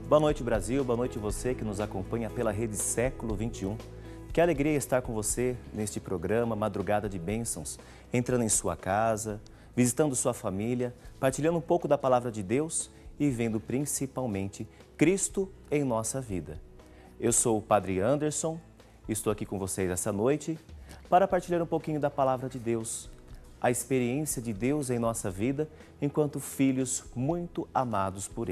Boa noite, Brasil. Boa noite você que nos acompanha pela Rede Século XXI. Que alegria estar com você neste programa Madrugada de Bênçãos, entrando em sua casa, visitando sua família, partilhando um pouco da Palavra de Deus e vendo principalmente Cristo em nossa vida. Eu sou o Padre Anderson, estou aqui com vocês essa noite para partilhar um pouquinho da Palavra de Deus, a experiência de Deus em nossa vida enquanto filhos muito amados por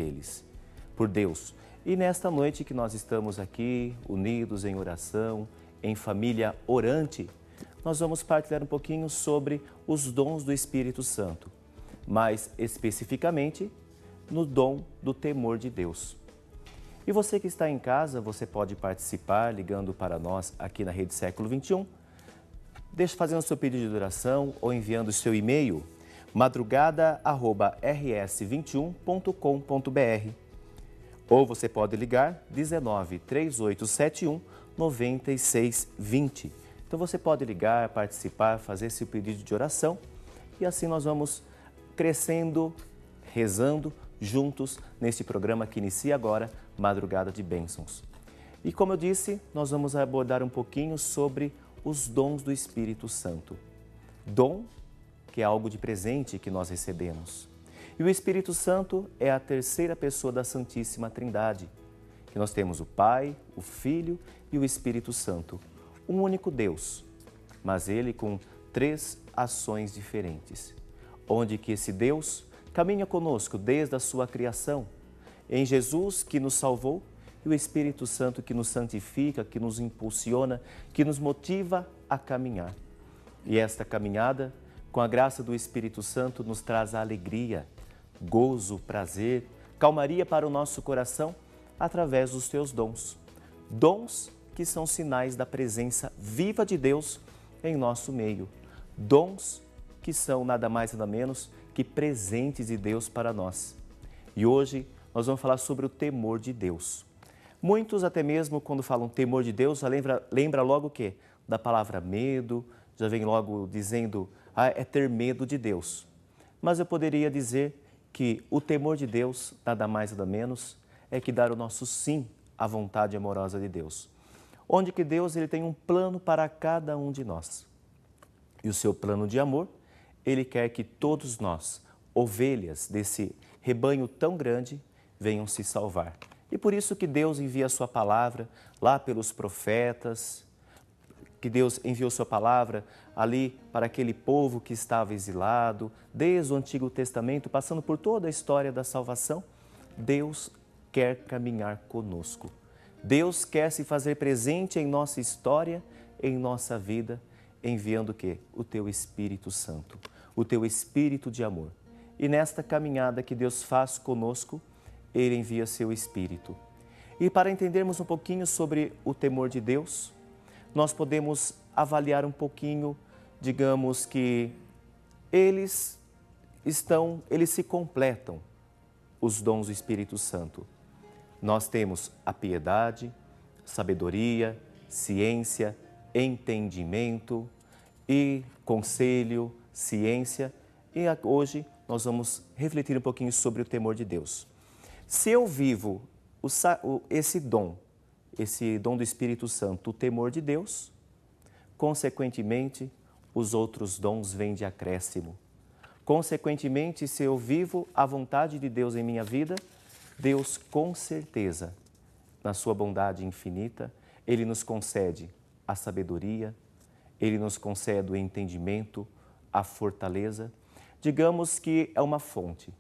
Deus. E nesta noite que nós estamos aqui, unidos em oração, em família orante, nós vamos partilhar um pouquinho sobre os dons do Espírito Santo, mais especificamente no dom do temor de Deus. E você que está em casa, você pode participar ligando para nós aqui na Rede Século XXI, fazendo seu pedido de oração ou enviando o seu e-mail madrugada@rs21.com.br. Ou você pode ligar 19 3871 9620. Então você pode ligar, participar, fazer seu pedido de oração e assim nós vamos crescendo, rezando juntos neste programa que inicia agora, Madrugada de Bênçãos. E como eu disse, nós vamos abordar um pouquinho sobre os dons do Espírito Santo. Dom, que é algo de presente que nós recebemos. E o Espírito Santo é a terceira pessoa da Santíssima Trindade, que nós temos o Pai, o Filho e o Espírito Santo, um único Deus, mas ele com três ações diferentes, onde que esse Deus caminha conosco desde a sua criação, em Jesus que nos salvou e o Espírito Santo que nos santifica, que nos impulsiona, que nos motiva a caminhar. E esta caminhada, com a graça do Espírito Santo, nos traz a alegria, gozo, prazer, calmaria para o nosso coração através dos teus dons. Dons que são sinais da presença viva de Deus em nosso meio. Dons que são nada mais nada menos que presentes de Deus para nós. E hoje nós vamos falar sobre o temor de Deus. Muitos até mesmo quando falam temor de Deus, já lembra logo o quê? Da palavra medo, já vem logo dizendo, é ter medo de Deus. Mas eu poderia dizer que o temor de Deus, nada mais nada menos, é que dar o nosso sim à vontade amorosa de Deus. Onde que Deus ele tem um plano para cada um de nós. E o seu plano de amor, ele quer que todos nós, ovelhas desse rebanho tão grande, venham se salvar. E por isso que Deus envia a sua palavra lá pelos profetas, que Deus enviou sua palavra ali para aquele povo que estava exilado, desde o Antigo Testamento, passando por toda a história da salvação. Deus quer caminhar conosco. Deus quer se fazer presente em nossa história, em nossa vida, enviando o quê? O teu Espírito Santo, o teu Espírito de amor. E nesta caminhada que Deus faz conosco, Ele envia seu Espírito. E para entendermos um pouquinho sobre o temor de Deus, nós podemos avaliar um pouquinho, digamos que eles se completam, os dons do Espírito Santo. Nós temos a piedade, sabedoria, ciência, entendimento e conselho, ciência. E hoje nós vamos refletir um pouquinho sobre o temor de Deus. Se eu vivo esse dom do Espírito Santo, o temor de Deus, consequentemente, os outros dons vêm de acréscimo. Consequentemente, se eu vivo a vontade de Deus em minha vida, Deus, com certeza, na sua bondade infinita, Ele nos concede a sabedoria, Ele nos concede o entendimento, a fortaleza. Digamos que é uma fonte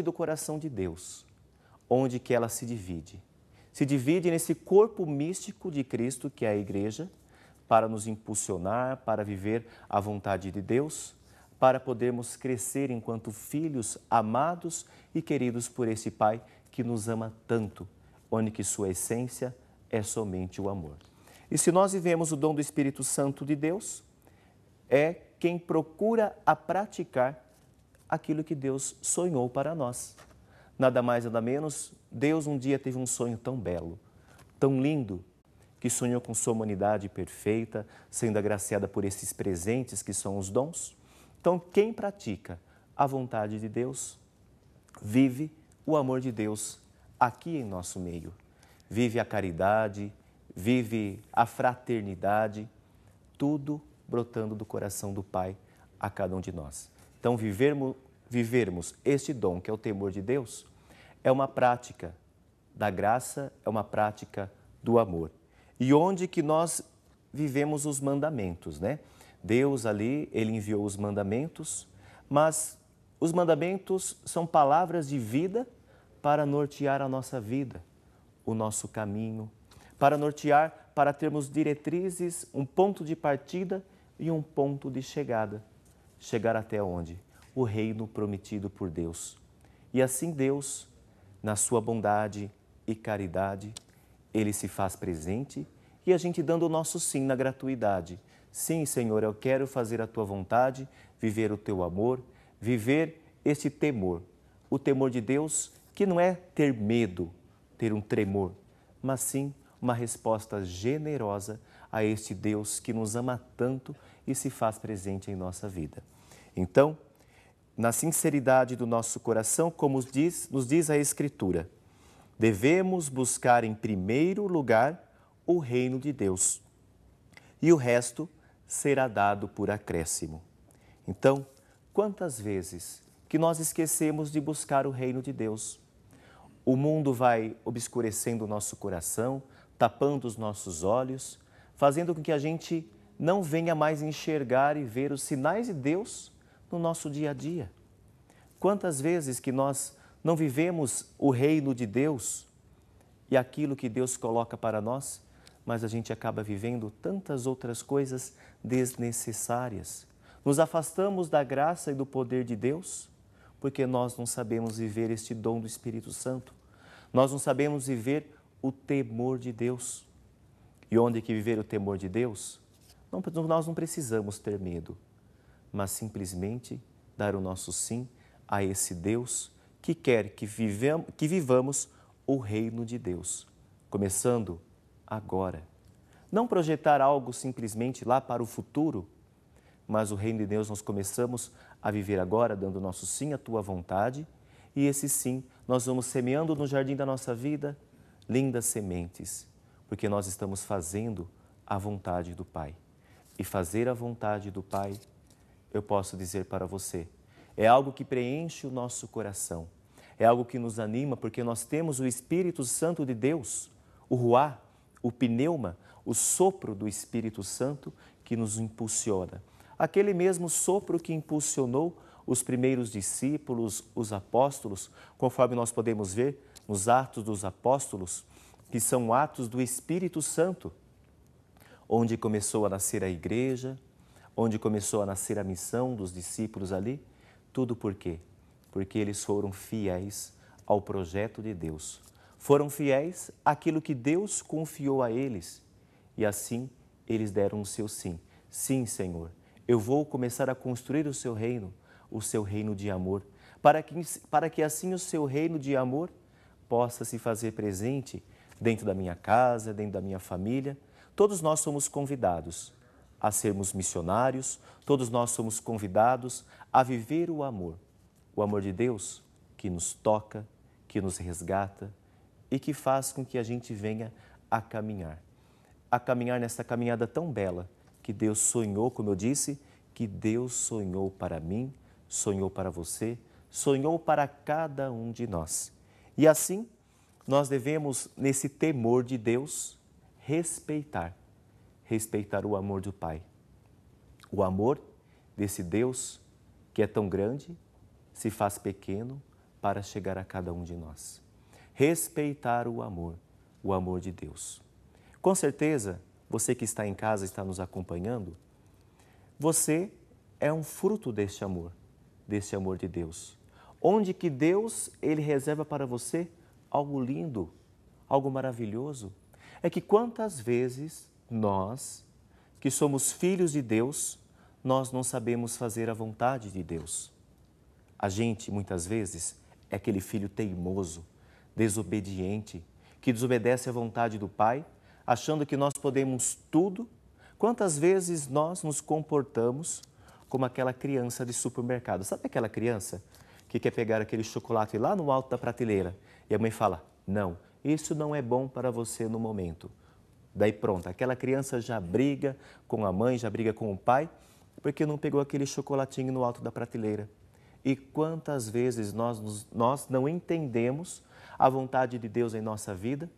do coração de Deus, onde que ela se divide. Se divide nesse corpo místico de Cristo, que é a Igreja, para nos impulsionar, para viver a vontade de Deus, para podermos crescer enquanto filhos amados e queridos por esse Pai que nos ama tanto, onde que sua essência é somente o amor. E se nós vivemos o dom do Espírito Santo de Deus, é quem procura a praticar aquilo que Deus sonhou para nós. Nada mais, nada menos, Deus um dia teve um sonho tão belo, tão lindo, que sonhou com sua humanidade perfeita, sendo agraciada por esses presentes que são os dons. Então, quem pratica a vontade de Deus, vive o amor de Deus aqui em nosso meio. Vive a caridade, vive a fraternidade, tudo brotando do coração do Pai a cada um de nós. Então, vivermos este dom, que é o temor de Deus, é uma prática da graça, é uma prática do amor. E onde que nós vivemos os mandamentos, né? Deus ali, Ele enviou os mandamentos, mas os mandamentos são palavras de vida para nortear a nossa vida, o nosso caminho, para nortear, para termos diretrizes, um ponto de partida e um ponto de chegada. Chegar até onde? O reino prometido por Deus. E assim Deus, na sua bondade e caridade, Ele se faz presente e a gente dando o nosso sim na gratuidade. Sim, Senhor, eu quero fazer a Tua vontade, viver o Teu amor, viver este temor. O temor de Deus que não é ter medo, ter um tremor, mas sim uma resposta generosa a este Deus que nos ama tanto e se faz presente em nossa vida. Então, na sinceridade do nosso coração, como nos diz a Escritura, devemos buscar em primeiro lugar o reino de Deus e o resto será dado por acréscimo. Então, quantas vezes que nós esquecemos de buscar o reino de Deus? O mundo vai obscurecendo o nosso coração, tapando os nossos olhos, fazendo com que a gente não venha mais enxergar e ver os sinais de Deus no nosso dia a dia. Quantas vezes que nós não vivemos o reino de Deus e aquilo que Deus coloca para nós, mas a gente acaba vivendo tantas outras coisas desnecessárias. Nos afastamos da graça e do poder de Deus porque nós não sabemos viver este dom do Espírito Santo. Nós não sabemos viver o temor de Deus. E onde que viver o temor de Deus? Nós não precisamos ter medo, mas simplesmente dar o nosso sim a esse Deus que quer que vivamos o reino de Deus, começando agora. Não projetar algo simplesmente lá para o futuro, mas o reino de Deus nós começamos a viver agora, dando nosso sim à Tua vontade, e esse sim nós vamos semeando no jardim da nossa vida lindas sementes, porque nós estamos fazendo a vontade do Pai. E fazer a vontade do Pai, eu posso dizer para você, é algo que preenche o nosso coração, é algo que nos anima, porque nós temos o Espírito Santo de Deus, o Ruá, o pneuma, o sopro do Espírito Santo que nos impulsiona. Aquele mesmo sopro que impulsionou os primeiros discípulos, os apóstolos, conforme nós podemos ver nos Atos dos Apóstolos, que são atos do Espírito Santo, onde começou a nascer a igreja, onde começou a nascer a missão dos discípulos ali. Tudo por quê? Porque eles foram fiéis ao projeto de Deus. Foram fiéis àquilo que Deus confiou a eles. E assim, eles deram o seu sim. Sim, Senhor, eu vou começar a construir o seu reino de amor, para que assim o seu reino de amor possa se fazer presente dentro da minha casa, dentro da minha família. Todos nós somos convidados a sermos missionários, todos nós somos convidados a viver o amor de Deus que nos toca, que nos resgata e que faz com que a gente venha a caminhar nessa caminhada tão bela que Deus sonhou, como eu disse, que Deus sonhou para mim, sonhou para você, sonhou para cada um de nós. E assim, nós devemos, nesse temor de Deus, respeitar o amor do Pai. O amor desse Deus que é tão grande, se faz pequeno para chegar a cada um de nós. Respeitar o amor de Deus. Com certeza, você que está em casa, está nos acompanhando, você é um fruto deste amor de Deus. Onde que Deus, Ele reserva para você algo lindo, algo maravilhoso. É que quantas vezes nós, que somos filhos de Deus, nós não sabemos fazer a vontade de Deus. A gente, muitas vezes, é aquele filho teimoso, desobediente, que desobedece à vontade do Pai, achando que nós podemos tudo. Quantas vezes nós nos comportamos como aquela criança de supermercado? Sabe aquela criança que quer pegar aquele chocolate lá no alto da prateleira e a mãe fala, Não, isso não é bom para você no momento. Daí pronto, aquela criança já briga com a mãe, já briga com o pai, porque não pegou aquele chocolatinho no alto da prateleira. E quantas vezes nós não entendemos a vontade de Deus em nossa vida,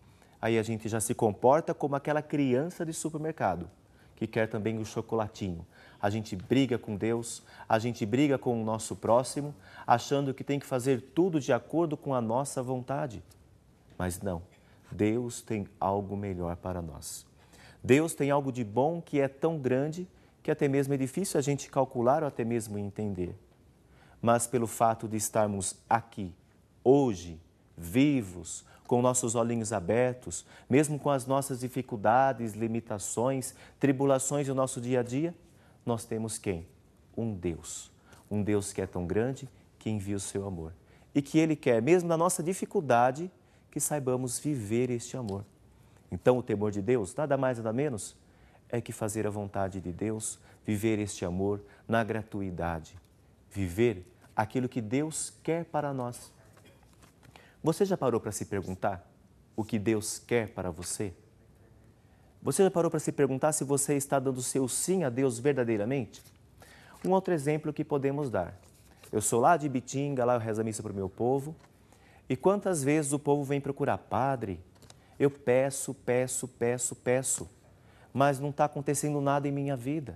aí a gente já se comporta como aquela criança de supermercado, que quer também o chocolatinho. A gente briga com Deus, a gente briga com o nosso próximo, achando que tem que fazer tudo de acordo com a nossa vontade. Mas não, Deus tem algo melhor para nós. Deus tem algo de bom que é tão grande que até mesmo é difícil a gente calcular ou até mesmo entender. Mas pelo fato de estarmos aqui, hoje, vivos, com nossos olhinhos abertos, mesmo com as nossas dificuldades, limitações, tribulações do nosso dia a dia, nós temos quem? Um Deus que é tão grande que envia o seu amor. E que Ele quer, mesmo na nossa dificuldade, que saibamos viver este amor. Então, o temor de Deus, nada mais, nada menos, é que fazer a vontade de Deus, viver este amor na gratuidade, viver aquilo que Deus quer para nós. Você já parou para se perguntar o que Deus quer para você? Você já parou para se perguntar se você está dando seu sim a Deus verdadeiramente? Um outro exemplo que podemos dar. Eu sou lá de Bitinga, lá eu rezo a missa para o meu povo, e quantas vezes o povo vem procurar, padre, eu peço, mas não está acontecendo nada em minha vida.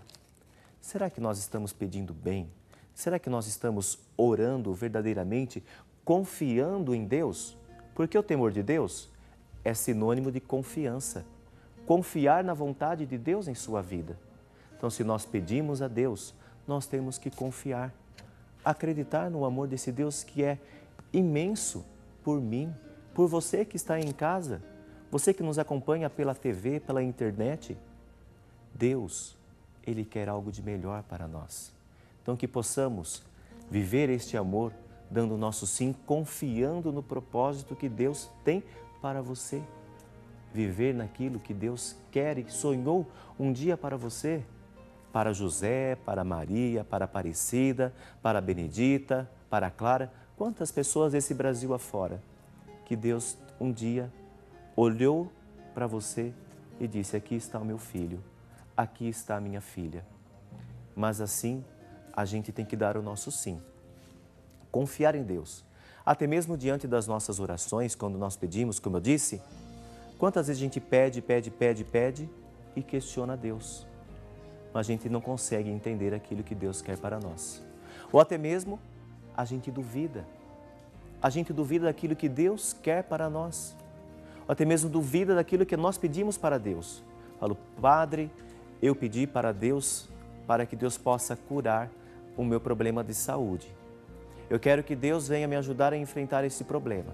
Será que nós estamos pedindo bem? Será que nós estamos orando verdadeiramente, confiando em Deus? Porque o temor de Deus é sinônimo de confiança. Confiar na vontade de Deus em sua vida. Então, se nós pedimos a Deus, nós temos que confiar. Acreditar no amor desse Deus que é imenso por mim, por você que está em casa, você que nos acompanha pela TV, pela internet. Deus, Ele quer algo de melhor para nós. Então, que possamos viver este amor, dando o nosso sim, confiando no propósito que Deus tem para você. Viver naquilo que Deus quer e sonhou um dia para você, para José, para Maria, para Aparecida, para Benedita, para Clara. Quantas pessoas desse Brasil afora que Deus um dia olhou para você e disse, aqui está o meu filho, aqui está a minha filha. Mas assim, a gente tem que dar o nosso sim. Confiar em Deus. Até mesmo diante das nossas orações, quando nós pedimos, como eu disse, quantas vezes a gente pede e questiona Deus. Mas a gente não consegue entender aquilo que Deus quer para nós. Ou até mesmo a gente duvida. A gente duvida daquilo que Deus quer para nós. Ou até mesmo duvida daquilo que nós pedimos para Deus. Falo, Padre, eu pedi para Deus, para que Deus possa curar o meu problema de saúde. Eu quero que Deus venha me ajudar a enfrentar esse problema.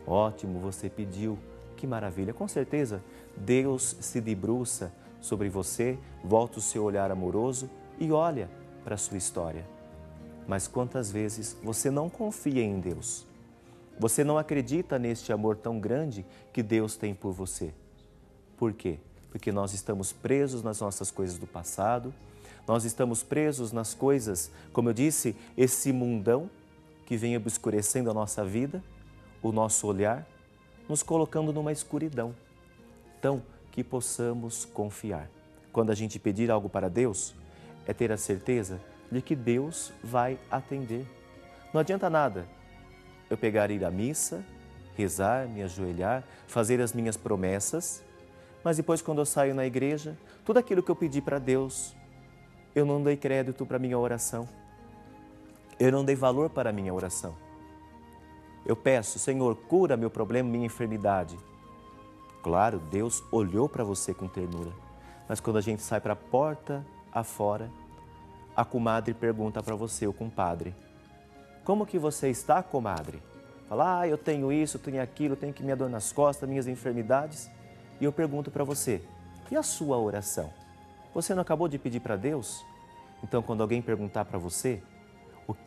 Ótimo, você pediu. Que maravilha! Com certeza, Deus se debruça sobre você, volta o seu olhar amoroso e olha para a sua história. Mas quantas vezes você não confia em Deus? Você não acredita neste amor tão grande que Deus tem por você. Por quê? Porque nós estamos presos nas nossas coisas do passado, nós estamos presos nas coisas, como eu disse, esse mundão que vem obscurecendo a nossa vida, o nosso olhar, nos colocando numa escuridão. Então, que possamos confiar. Quando a gente pedir algo para Deus, é ter a certeza de que Deus vai atender. Não adianta nada eu pegar e ir à missa, rezar, me ajoelhar, fazer as minhas promessas, mas depois quando eu saio na igreja, tudo aquilo que eu pedi para Deus, eu não dei crédito para a minha oração. Eu não dei valor para a minha oração. Eu peço, Senhor, cura meu problema, minha enfermidade. Claro, Deus olhou para você com ternura, mas quando a gente sai para a porta afora, a comadre pergunta para você, o compadre, como que você está, comadre? Fala, eu tenho isso, eu tenho aquilo, tenho que minha dor nas costas, minhas enfermidades. E eu pergunto para você, e a sua oração? Você não acabou de pedir para Deus? Então, quando alguém perguntar para você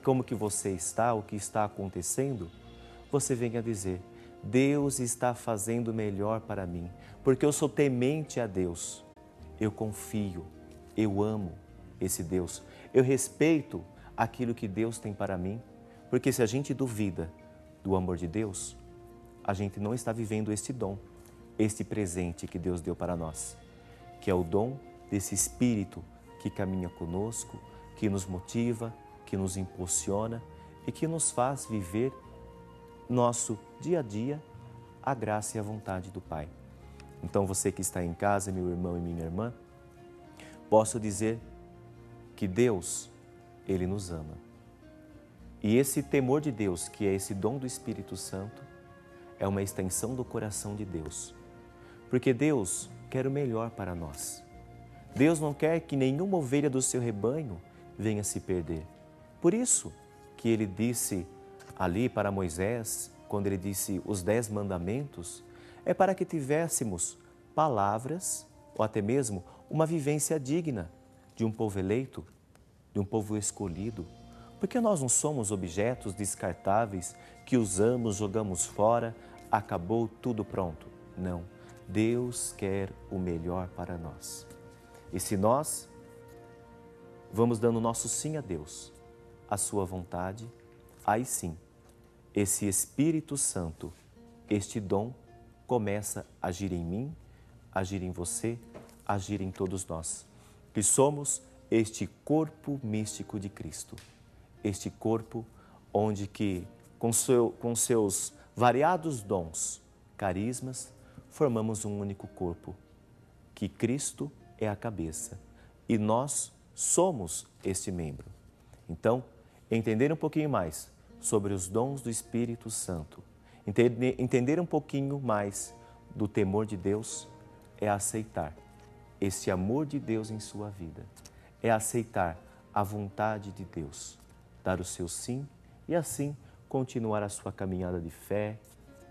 como que você está, o que está acontecendo, você venha dizer, Deus está fazendo melhor para mim, porque eu sou temente a Deus. Eu confio, eu amo esse Deus, eu respeito aquilo que Deus tem para mim, porque se a gente duvida do amor de Deus, a gente não está vivendo este dom, este presente que Deus deu para nós, que é o dom desse Espírito que caminha conosco, que nos motiva, que nos impulsiona e que nos faz viver nosso dia a dia a graça e a vontade do Pai. Então você que está em casa, meu irmão e minha irmã, posso dizer que Deus, Ele nos ama. E esse temor de Deus, que é esse dom do Espírito Santo, é uma extensão do coração de Deus. Porque Deus quer o melhor para nós. Deus não quer que nenhuma ovelha do seu rebanho venha se perder. Por isso que Ele disse ali para Moisés, quando Ele disse os 10 mandamentos, é para que tivéssemos palavras ou até mesmo uma vivência digna de um povo eleito, de um povo escolhido. Porque nós não somos objetos descartáveis que usamos, jogamos fora, acabou tudo pronto. Não, Deus quer o melhor para nós. E se nós vamos dando nosso sim a Deus, a sua vontade, aí sim, esse Espírito Santo, este dom, começa a agir em mim, agir em você, agir em todos nós, que somos este corpo místico de Cristo. Este corpo onde que, com seus variados dons, carismas, formamos um único corpo, que Cristo é a cabeça e nós somos este membro. Então, entender um pouquinho mais sobre os dons do Espírito Santo, entender um pouquinho mais do temor de Deus, é aceitar esse amor de Deus em sua vida, é aceitar a vontade de Deus, dar o seu sim e assim continuar a sua caminhada de fé,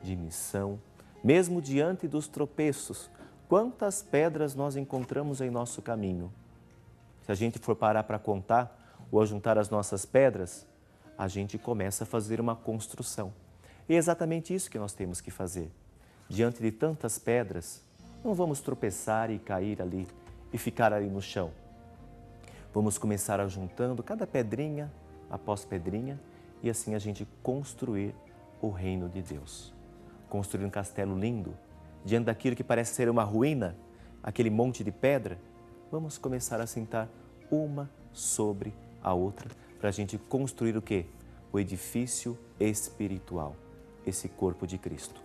de missão, mesmo diante dos tropeços. Quantas pedras nós encontramos em nosso caminho? Se a gente for parar para contar ou juntar as nossas pedras, a gente começa a fazer uma construção. E é exatamente isso que nós temos que fazer. Diante de tantas pedras, não vamos tropeçar e cair ali e ficar ali no chão. Vamos começar ajuntando cada pedrinha após pedrinha e assim a gente construir o reino de Deus. Construir um castelo lindo, diante daquilo que parece ser uma ruína, aquele monte de pedra, vamos começar a sentar uma sobre a outra para a gente construir o quê? O edifício espiritual, esse corpo de Cristo.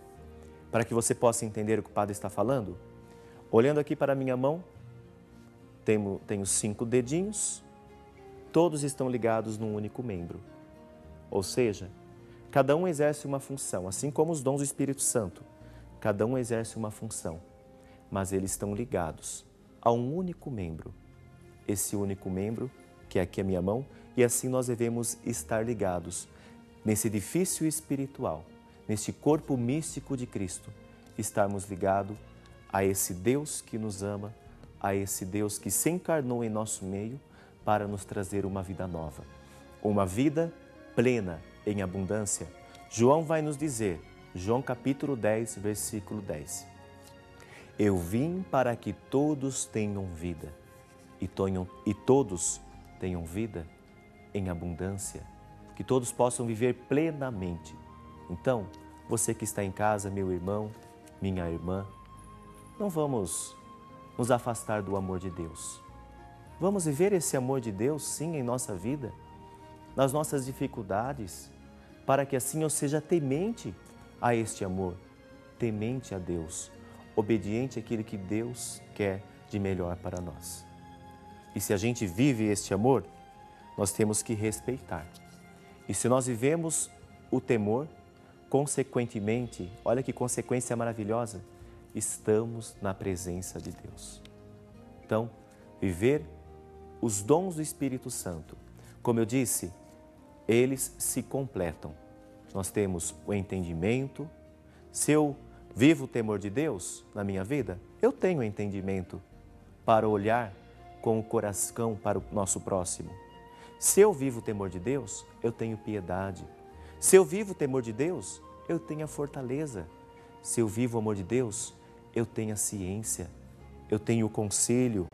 Para que você possa entender o que o Padre está falando, olhando aqui para a minha mão, tenho 5 dedinhos, todos estão ligados num único membro. Ou seja, cada um exerce uma função, assim como os dons do Espírito Santo. Cada um exerce uma função, mas eles estão ligados a um único membro. Esse único membro, que é aqui a minha mão, e assim nós devemos estar ligados nesse edifício espiritual, neste corpo místico de Cristo, estarmos ligados a esse Deus que nos ama, a esse Deus que se encarnou em nosso meio para nos trazer uma vida nova, uma vida plena em abundância. João vai nos dizer, João capítulo 10, versículo 10. Eu vim para que todos tenham vida e todos tenham vida em abundância, que todos possam viver plenamente. Então, você que está em casa, meu irmão, minha irmã, não vamos nos afastar do amor de Deus. Vamos viver esse amor de Deus, sim, em nossa vida, nas nossas dificuldades, para que assim eu seja temente a este amor, temente a Deus, obediente àquilo que Deus quer de melhor para nós. E se a gente vive este amor, nós temos que respeitar. E se nós vivemos o temor, consequentemente, olha que consequência maravilhosa, estamos na presença de Deus. Então, viver os dons do Espírito Santo, como eu disse, eles se completam. Nós temos o entendimento. Se eu vivo o temor de Deus na minha vida, eu tenho entendimento para olhar com o coração para o nosso próximo. Se eu vivo o temor de Deus, eu tenho piedade. Se eu vivo o temor de Deus, eu tenho a fortaleza. Se eu vivo o amor de Deus, eu tenho a ciência, eu tenho o conselho,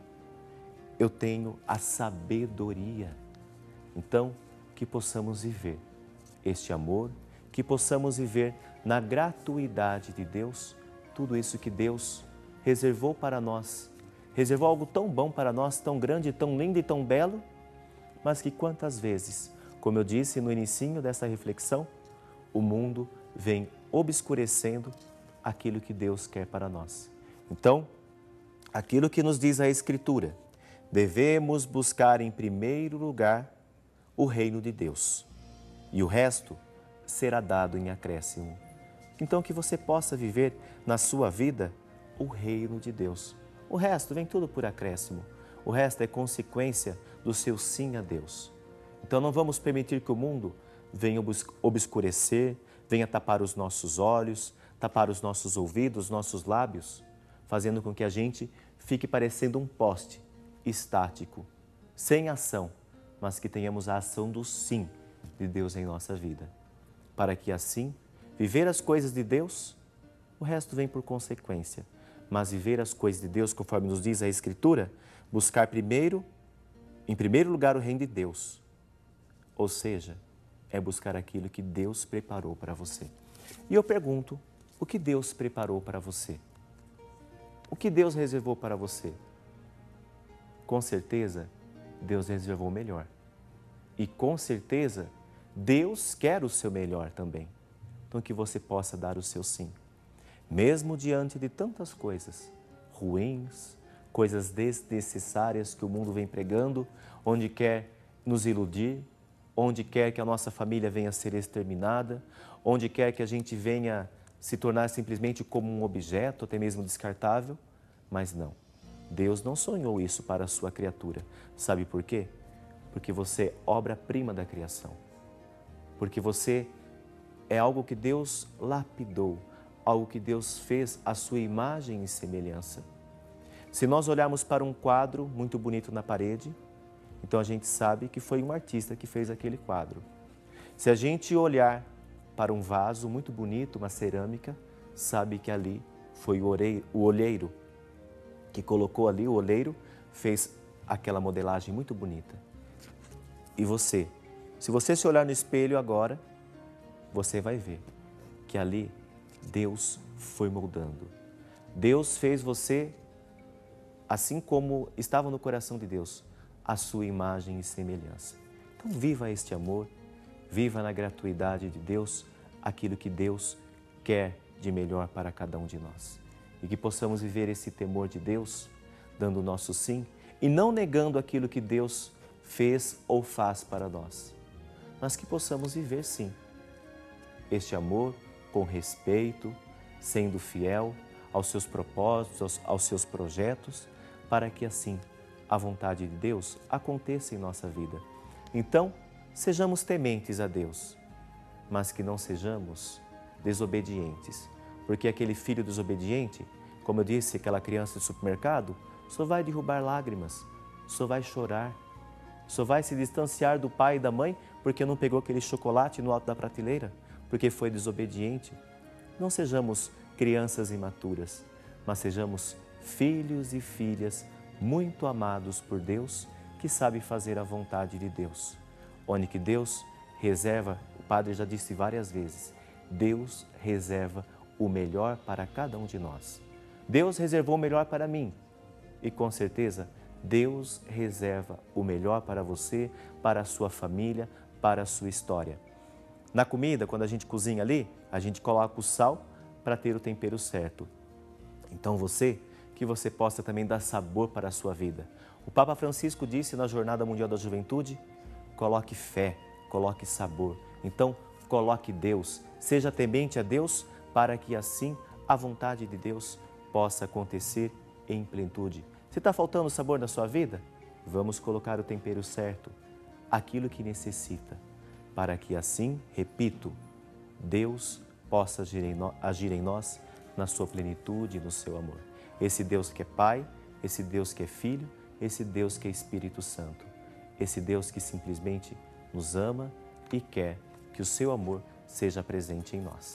eu tenho a sabedoria. Então, que possamos viver este amor, que possamos viver na gratuidade de Deus, tudo isso que Deus reservou para nós. Reservou algo tão bom para nós, tão grande, tão lindo e tão belo, mas que quantas vezes, como eu disse no inicinho dessa reflexão, o mundo vem obscurecendo aquilo que Deus quer para nós. Então, aquilo que nos diz a Escritura, devemos buscar em primeiro lugar o reino de Deus e o resto será dado em acréscimo. Então, que você possa viver na sua vida o reino de Deus. O resto vem tudo por acréscimo. O resto é consequência do seu sim a Deus. Então, não vamos permitir que o mundo venha obscurecer, venha tapar os nossos olhos, tapar os nossos ouvidos, nossos lábios, fazendo com que a gente fique parecendo um poste estático, sem ação, mas que tenhamos a ação do sim de Deus em nossa vida. Para que assim, viver as coisas de Deus, o resto vem por consequência. Mas viver as coisas de Deus, conforme nos diz a Escritura, buscar em primeiro lugar o reino de Deus. Ou seja, é buscar aquilo que Deus preparou para você. E eu pergunto, o que Deus preparou para você? O que Deus reservou para você? Com certeza, Deus reservou o melhor. E com certeza, Deus quer o seu melhor também. Então, que você possa dar o seu sim. Mesmo diante de tantas coisas ruins, coisas desnecessárias que o mundo vem pregando, onde quer nos iludir, onde quer que a nossa família venha a ser exterminada, onde quer que a gente venha se tornar simplesmente como um objeto, até mesmo descartável, mas não. Deus não sonhou isso para a sua criatura. Sabe por quê? Porque você é obra-prima da criação. Porque você é algo que Deus lapidou, algo que Deus fez à sua imagem e semelhança. Se nós olharmos para um quadro muito bonito na parede, então a gente sabe que foi um artista que fez aquele quadro. Se a gente olhar para um vaso muito bonito, uma cerâmica, sabe que ali foi o olheiro que colocou ali, o olheiro fez aquela modelagem muito bonita. E você, se você se olhar no espelho agora, você vai ver que ali Deus foi moldando. Deus fez você, assim como estava no coração de Deus, a sua imagem e semelhança. Então viva este amor, viva na gratuidade de Deus aquilo que Deus quer de melhor para cada um de nós. E que possamos viver esse temor de Deus, dando o nosso sim e não negando aquilo que Deus fez ou faz para nós, mas que possamos viver sim este amor com respeito, sendo fiel aos seus propósitos, aos seus projetos, para que assim a vontade de Deus aconteça em nossa vida. Então, sejamos tementes a Deus, mas que não sejamos desobedientes, porque aquele filho desobediente, como eu disse, aquela criança de supermercado, só vai derrubar lágrimas, só vai chorar, só vai se distanciar do pai e da mãe porque não pegou aquele chocolate no alto da prateleira, porque foi desobediente. Não sejamos crianças imaturas, mas sejamos filhos e filhas muito amados por Deus, que sabe fazer a vontade de Deus. Onde que Deus reserva, o Padre já disse várias vezes, Deus reserva o melhor para cada um de nós. Deus reservou o melhor para mim e com certeza Deus reserva o melhor para você, para a sua família, para a sua história. Na comida, quando a gente cozinha ali, a gente coloca o sal para ter o tempero certo. Então que você possa também dar sabor para a sua vida. O Papa Francisco disse na Jornada Mundial da Juventude, coloque fé, coloque sabor. Então, coloque Deus, seja temente a Deus, para que assim a vontade de Deus possa acontecer em plenitude. Se está faltando sabor na sua vida, vamos colocar o tempero certo, aquilo que necessita, para que assim, repito, Deus possa agir em nós na sua plenitude e no seu amor. Esse Deus que é Pai, esse Deus que é Filho, esse Deus que é Espírito Santo, esse Deus que simplesmente nos ama e quer que o seu amor seja presente em nós.